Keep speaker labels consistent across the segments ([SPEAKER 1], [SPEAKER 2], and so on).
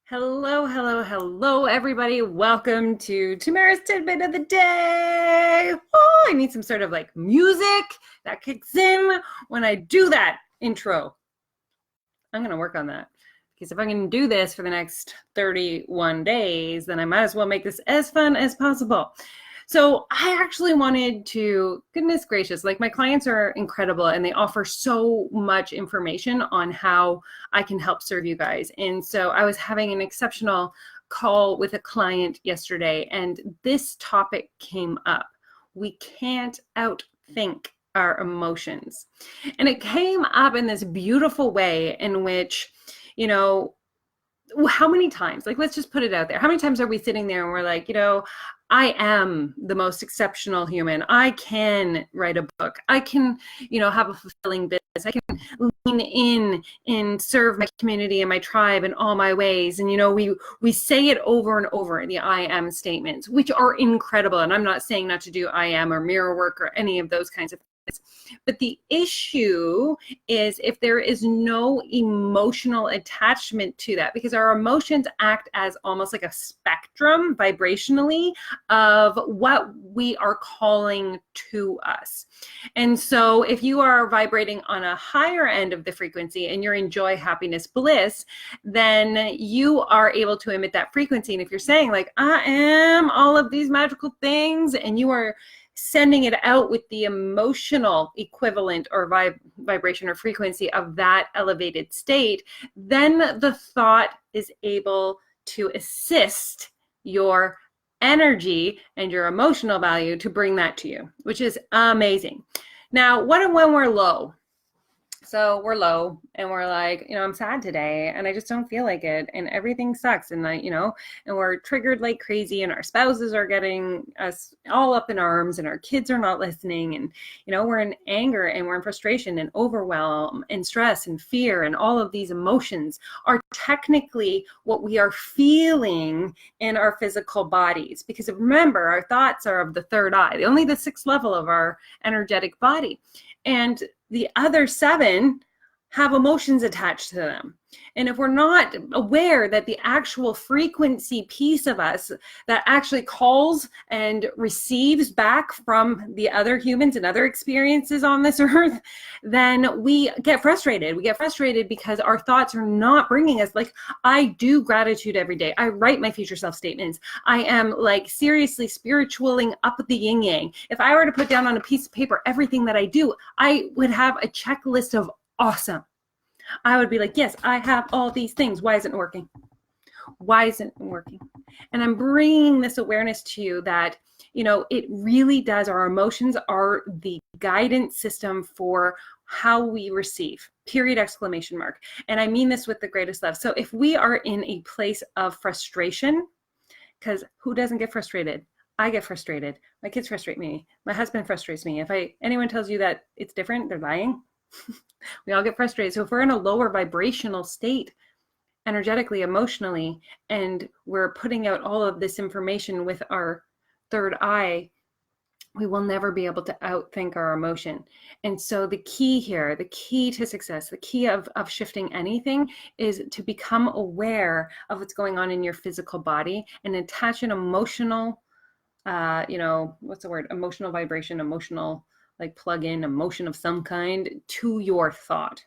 [SPEAKER 1] Hello, hello, hello, everybody. Welcome to Tamara's Tidbit of the Day. Oh, I need some sort of like music that kicks in when I do that intro. I'm going to work on that because if I can do this for the next 31 days, then I might as well make this as fun as possible. So I actually wanted to, goodness gracious, like my clients are incredible and they offer so much information on how I can help serve you guys. And so I was having an exceptional call with a client yesterday and this topic came up. We can't outthink our emotions. And it came up in this beautiful way in which, you know, how many times, like, let's just put it out there. How many times are we sitting there and we're like, I am the most exceptional human. I can write a book. I can, have a fulfilling business. I can lean in and serve my community and my tribe in all my ways. And, we say it over and over, the I am statements, which are incredible. And I'm not saying not to do I am or mirror work or any of those kinds of things. But the issue is if there is no emotional attachment to that, because our emotions act as almost like a spectrum vibrationally of what we are calling to us. And so if you are vibrating on a higher end of the frequency and you're in joy, happiness, bliss, then you are able to emit that frequency. And if you're saying like, I am all of these magical things, and you are sending it out with the emotional equivalent or vibration or frequency of that elevated state, then the thought is able to assist your energy and your emotional value to bring that to you, which is amazing. Now, what and when we're low? So we're low and we're like, I'm sad today and I just don't feel like it and everything sucks. And and we're triggered like crazy and our spouses are getting us all up in arms and our kids are not listening. And, we're in anger and we're in frustration and overwhelm and stress and fear. And all of these emotions are technically what we are feeling in our physical bodies. Because remember, our thoughts are of the third eye, only the sixth level of our energetic body. And the other 7 have emotions attached to them. And if we're not aware that the actual frequency piece of us that actually calls and receives back from the other humans and other experiences on this earth, then we get frustrated. We get frustrated because our thoughts are not bringing us, like, I do gratitude every day. I write my future self statements. I am like seriously spiritualing up the yin yang. If I were to put down on a piece of paper everything that I do, I would have a checklist of awesome. I would be like, yes, I have all these things. Why isn't it working? Why isn't it working? And I'm bringing this awareness to you that, it really does. Our emotions are the guidance system for how we receive, period, exclamation mark. And I mean this with the greatest love. So if we are in a place of frustration, because who doesn't get frustrated? I get frustrated. My kids frustrate me. My husband frustrates me. If anyone tells you that it's different, they're lying. We all get frustrated. So if we're in a lower vibrational state, energetically, emotionally, and we're putting out all of this information with our third eye, we will never be able to outthink our emotion. And so the key here, the key to success, the key of shifting anything is to become aware of what's going on in your physical body and attach an emotional, what's the word? Emotional vibration, emotional, like plug in emotion of some kind to your thought.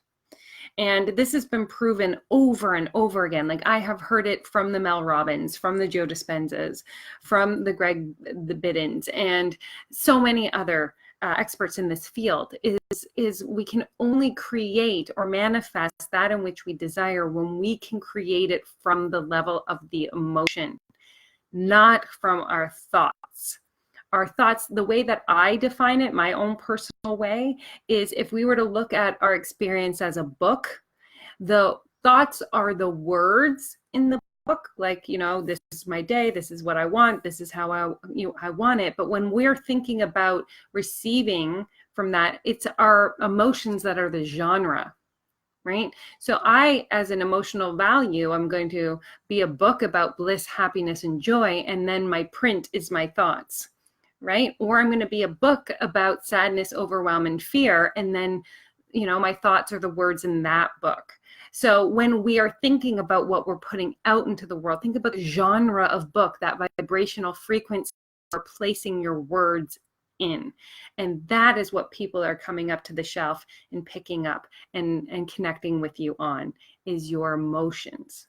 [SPEAKER 1] And this has been proven over and over again. Like I have heard it from the Mel Robbins, from the Joe Dispenzas, from the Greg the Biddens, and so many other experts in this field is we can only create or manifest that in which we desire when we can create it from the level of the emotion, not from our thoughts. Our thoughts, the way that I define it, my own personal way, is if we were to look at our experience as a book, the thoughts are the words in the book, like, this is my day, this is what I want, this is how I want it. But when we're thinking about receiving from that, it's our emotions that are the genre. Right? So I, as an emotional value, I'm going to be a book about bliss, happiness, and joy, and then my print is my thoughts. Right? Or I'm going to be a book about sadness, overwhelm, and fear. And then, my thoughts are the words in that book. So when we are thinking about what we're putting out into the world, think about the genre of book, that vibrational frequency you're placing your words in. And that is what people are coming up to the shelf and picking up and connecting with you on, is your emotions.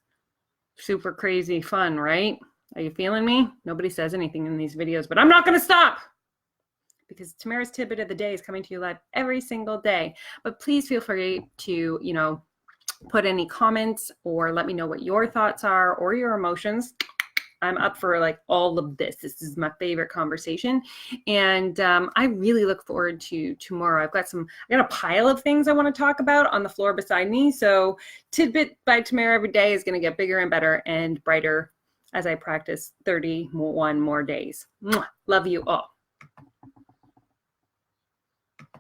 [SPEAKER 1] Super crazy fun, right? Are you feeling me? Nobody says anything in these videos, but I'm not going to stop, because Tamara's Tidbit of the Day is coming to you live every single day. But please feel free to, put any comments or let me know what your thoughts are or your emotions. I'm up for like all of this. This is my favorite conversation. And I really look forward to tomorrow. I got a pile of things I want to talk about on the floor beside me. So Tidbit by Tamara every day is going to get bigger and better and brighter as I practice 31 more days. Mwah. Love you all.